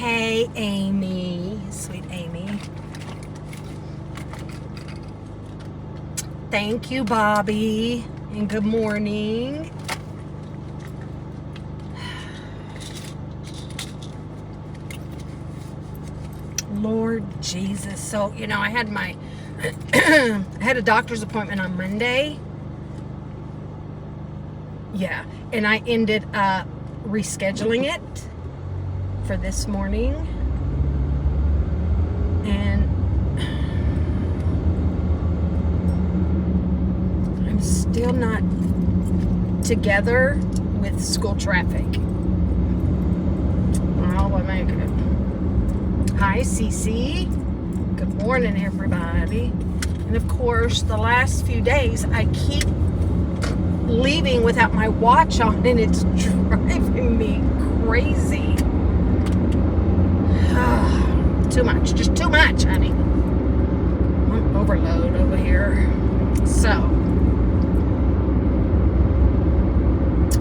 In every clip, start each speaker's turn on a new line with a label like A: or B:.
A: Hey, Amy. Sweet Amy. Thank you, Bobby. And good morning. Lord Jesus. So, I had my I had a doctor's appointment on Monday. Yeah. And I ended up rescheduling it for this morning. And I'm still not together with school traffic. Well, I make it. Hi, Cece. Good morning, everybody. And of course, the last few days, I keep leaving without my watch on, and it's driving me crazy. Too much. Just too much, honey. I'm overload over here. So,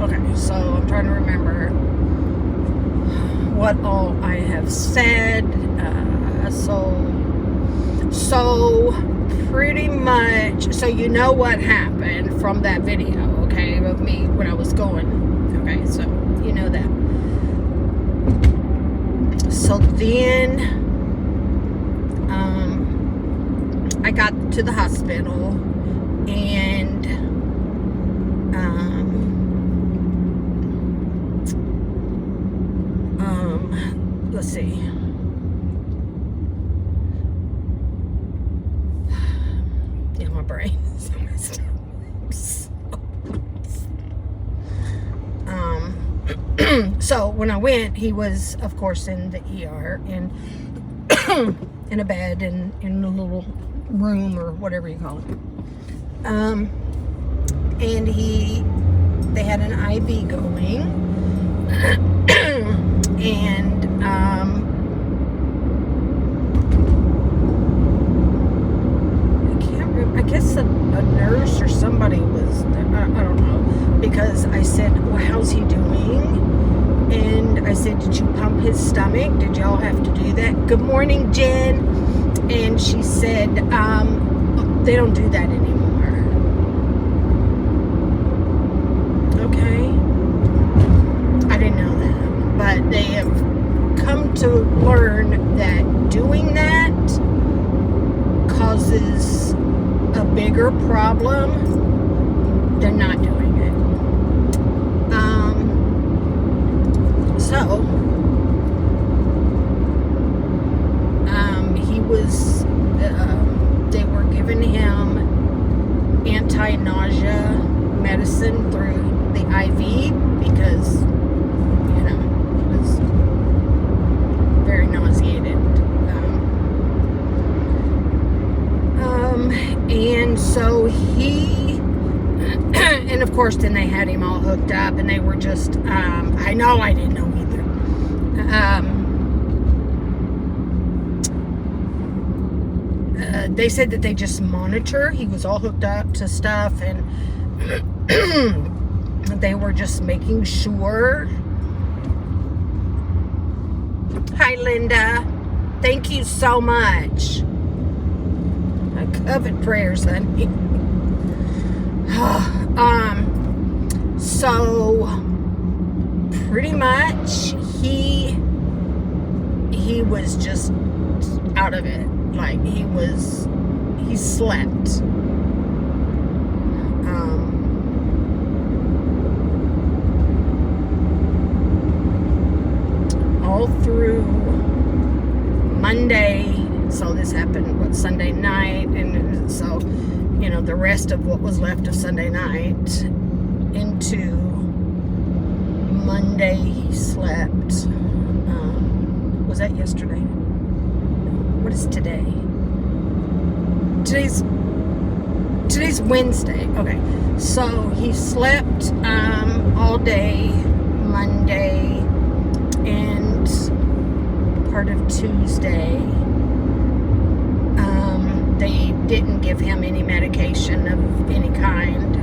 A: okay, so I'm trying to remember what all I have said. So pretty much, so you know what happened from that video, okay, of me when I was going, okay, so you know that. So then, I got to the hospital, and, let's see. Yeah, my brain is messed up. So when I went, he was, of course, in the ER and in a bed and in a little room or whatever you call it. And they had an IV going, and I guess a nurse or somebody was, I don't know, because I said, well, how's he doing? And I said, did you pump his stomach? Did y'all have to do that? Good morning, Jen. And she said, they don't do that anymore. Okay. I didn't know that. But they have come to learn that doing that causes a bigger problem than not doing it. So he was, they were giving him anti-nausea medicine through the IV because, he was very nauseated. And so he, and of course then they had him all hooked up, and they were just, I know I didn't know either. They said that they just monitor. He was all hooked up to stuff, and they were just making sure. Hi, Linda. Thank you so much. I covet prayers, honey. So pretty much he was just out of it. Like he slept. All through Monday. So this happened, Sunday night, and so, the rest of what was left of Sunday night into Monday he slept. Was that yesterday? What is today? Today's Wednesday. Okay, so he slept all day Monday and part of Tuesday. They didn't give him any medication of any kind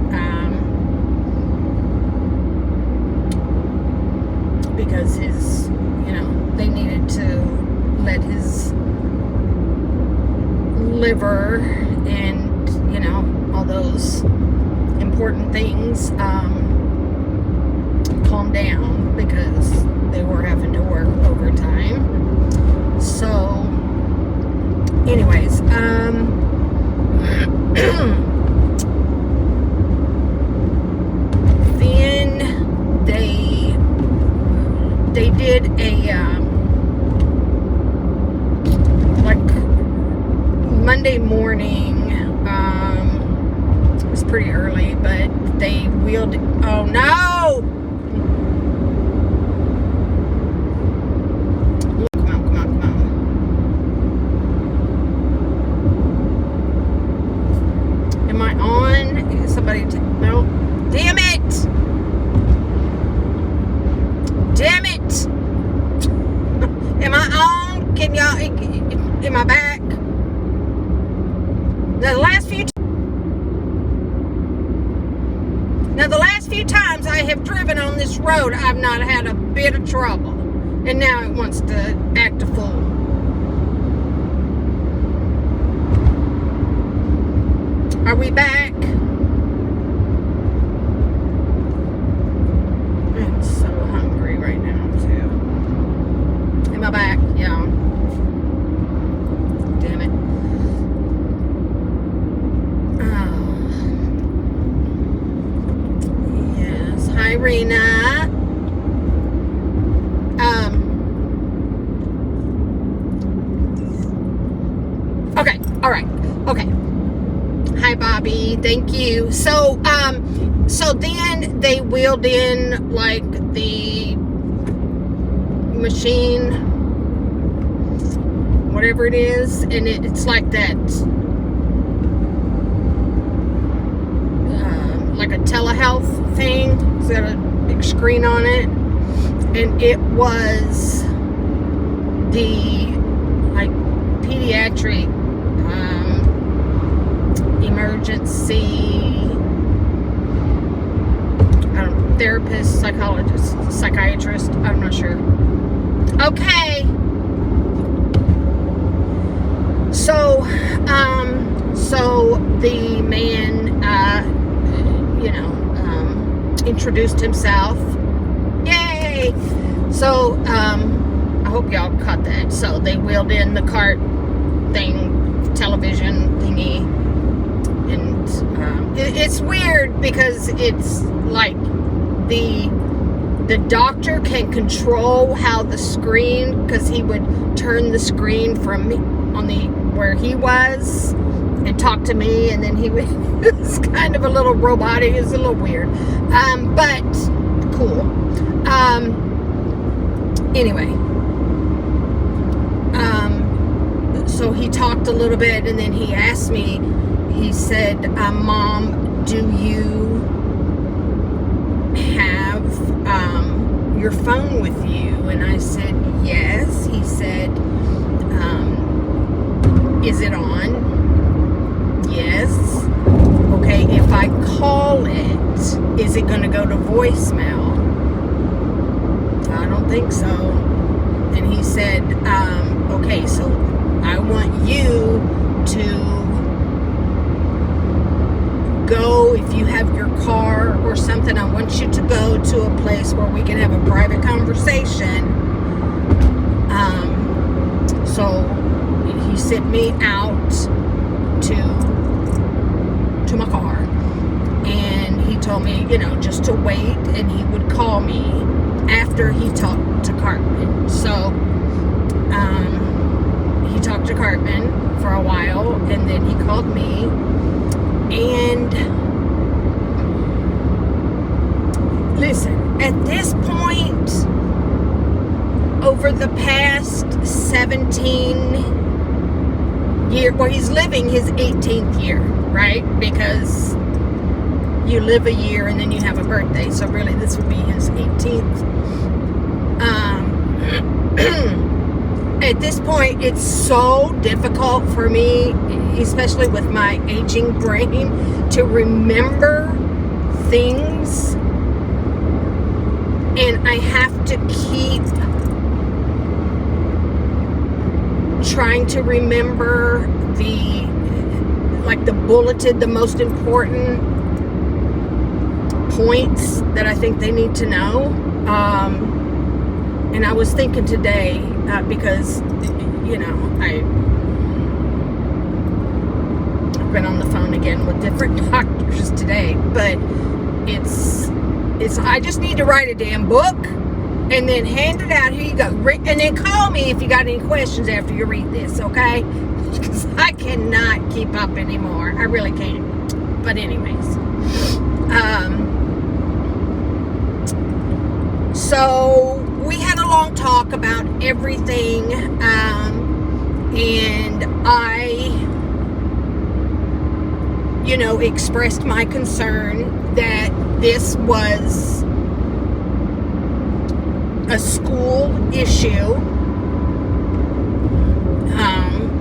A: because his they needed to let his liver and, you know, all those important things calm down because they were having to work overtime. So anyways, then they did a like Monday morning. It was pretty early, but they wheeled. Oh no! Come on! Am I on? Somebody? No! Damn it! Damn it! Am I on? Can y'all? Am I back? The last few times I have driven on this road, I've not had a bit of trouble. And now it wants to act a fool. Are we back? I'm so hungry right now, too. Am I back? Yeah. Damn it. Hi, Rena. Okay, all right, okay. Hi, Bobby. Thank you. So then they wheeled in like the machine, whatever it is, and it's like that. Like a telehealth thing. It's got a big screen on it, and it was the like pediatric emergency therapist, psychologist, psychiatrist. I'm not sure. Okay. So the man introduced himself. Yay! So I hope y'all caught that. So they wheeled in the cart thing, television thingy, and it's weird because it's like the doctor can control how the screen, because he would turn the screen from on the where he was and talk to me, and then he would. It's kind of a little robotic. It's a little weird, but cool. Anyway, so he talked a little bit, and then he asked me. He said, "Mom, do you have your phone with you?" And I said, "Yes." He said, "Is it on?" "Yes." "Okay, if I call it, is it going to go to voicemail?" "I don't think so." And he said, "Okay, so I want you to go, if you have your car or something, I want you to go to a place where we can have a private conversation." So he sent me out to my car, and he told me, just to wait, and he would call me after he talked to Cartman. So he talked to Cartman for a while, and then he called me. And listen, at this point, over the past 17 years, well, he's living his 18th year, right? Because you live a year and then you have a birthday. So really, this would be his 18th. At this point, it's so difficult for me, especially with my aging brain, to remember things, and I have to keep trying to remember the bulleted, the most important points that I think they need to know. And I was thinking today, because, I've been on the phone again with different doctors today, but I just need to write a damn book and then hand it out. Here you go. And then call me if you got any questions after you read this, okay? Because I cannot keep up anymore. I really can't. But anyways. So we had a long talk about everything. And I, expressed my concern that this was a school issue,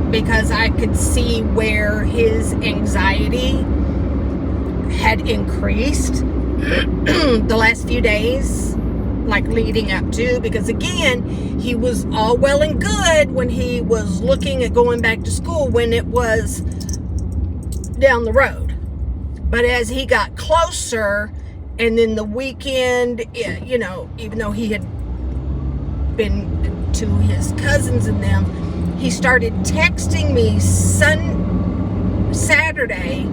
A: because I could see where his anxiety had increased the last few days, leading up to, because again, he was all well and good when he was looking at going back to school when it was down the road. But as he got closer, and then the weekend, even though he had been to his cousins and them, he started texting me Saturday,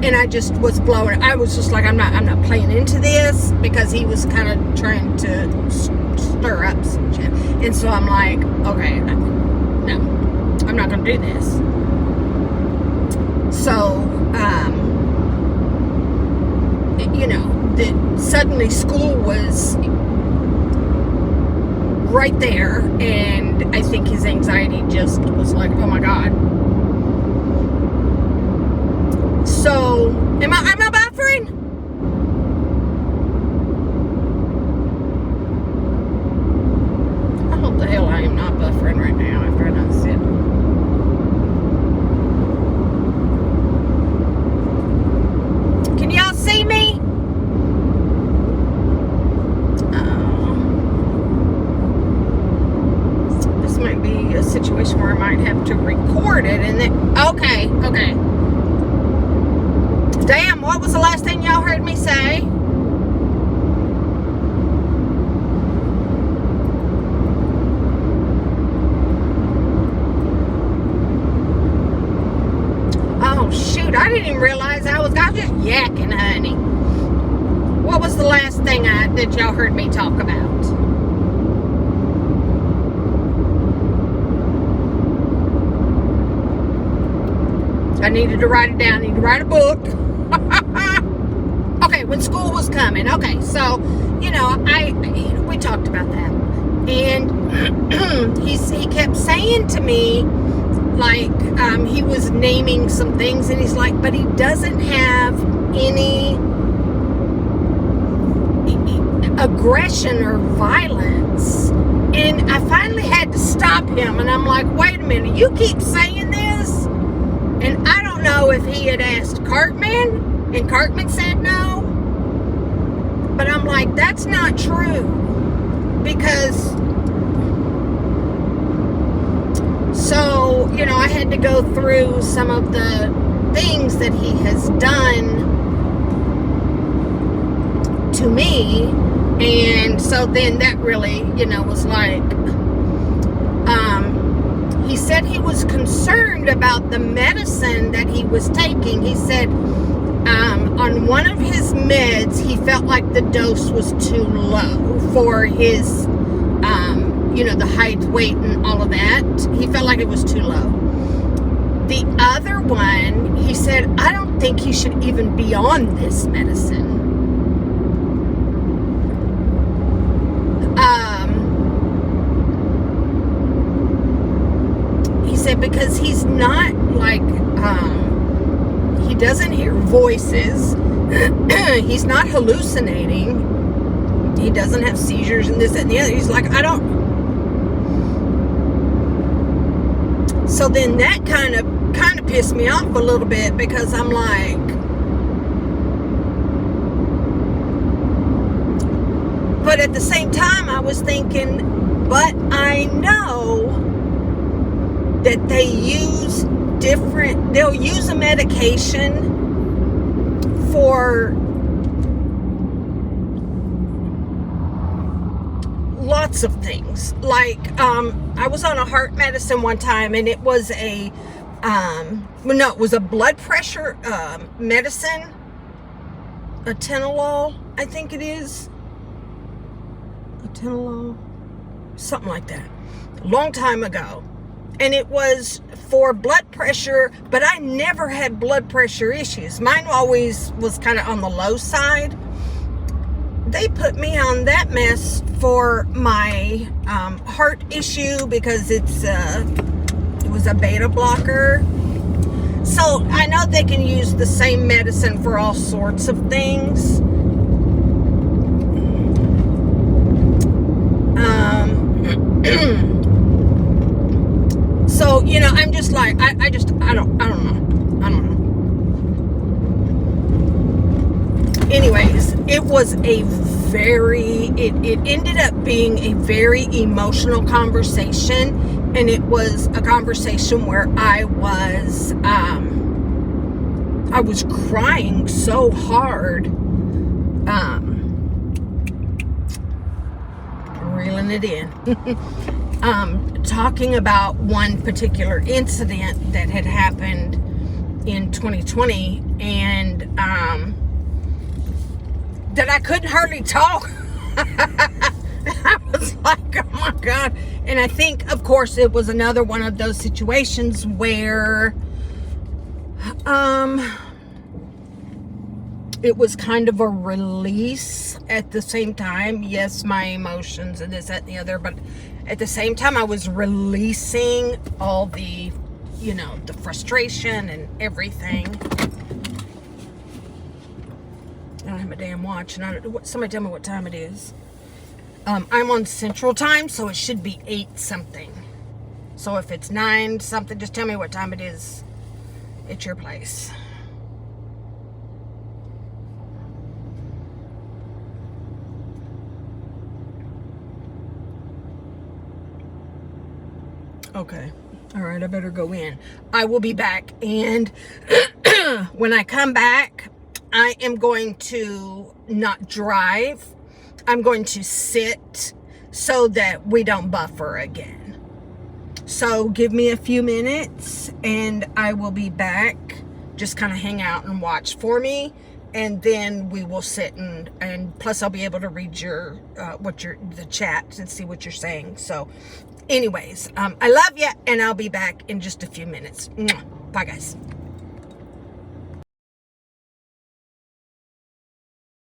A: and I just was blowing. I was just like, I'm not playing into this, because he was kind of trying to stir up some shit. And so I'm like, okay, no, I'm not going to do this. So, suddenly school was right there, and I think his anxiety just was like, oh my God. So, am I buffering? I hope the hell I am not buffering right now after I done sit. Can y'all see me? This might be a situation where I might have to record it, and then, okay. Damn, what was the last thing y'all heard me say? Oh, shoot, I didn't even realize I was just yakking, honey. What was the last thing that y'all heard me talk about? I needed to write it down. I need to write a book. Okay, when school was coming. Okay, so, we talked about that. And he kept saying to me, he was naming some things, and he's like, but he doesn't have any aggression or violence. And I finally had to stop him, and I'm like, wait a minute, you keep saying this? And I don't know if he had asked Cartman, and Cartman said no. But I'm like, that's not true. Because, so, I had to go through some of the things that he has done to me. And so then that really, was like, he said he was concerned about the medicine that he was taking. He said on one of his meds, he felt like the dose was too low for his, the height, weight, and all of that. He felt like it was too low. The other one, he said, I don't think he should even be on this medicine. He said because he's not he doesn't hear voices. He's not hallucinating. He doesn't have seizures and this, that, and the other. He's like, I don't. So then that kind of pissed me off a little bit, because I'm like, but at the same time I was thinking, But I know that they'll use a medication for lots of things. Like, I was on a heart medicine one time, and it was it was a blood pressure medicine, atenolol, I think it is. Atenolol, something like that. A long time ago. And it was for blood pressure, but I never had blood pressure issues. Mine always was kind of on the low side. They put me on that mess for my heart issue because it was a beta blocker. So I know they can use the same medicine for all sorts of things. So, I'm just like, I don't know. Anyways, it was it ended up being a very emotional conversation, and it was a conversation where I was crying so hard, reeling it in, talking about one particular incident that had happened in 2020, and that I couldn't hardly talk. I was like, oh my God. And I think, of course, it was another one of those situations where it was kind of a release at the same time. Yes, my emotions and this, that, and the other, but at the same time, I was releasing all the, the frustration and everything. I don't have a damn watch, and somebody tell me what time it is. I'm on Central Time, so it should be 8 something. So if it's 9 something, just tell me what time it is at your place. Okay. All right, I better go in. I will be back, and when I come back, I am going to not drive. I'm going to sit so that we don't buffer again. So give me a few minutes and I will be back. Just kind of hang out and watch for me. And then we will sit and plus I'll be able to read the chat and see what you're saying. So anyways, I love you, and I'll be back in just a few minutes. Bye guys.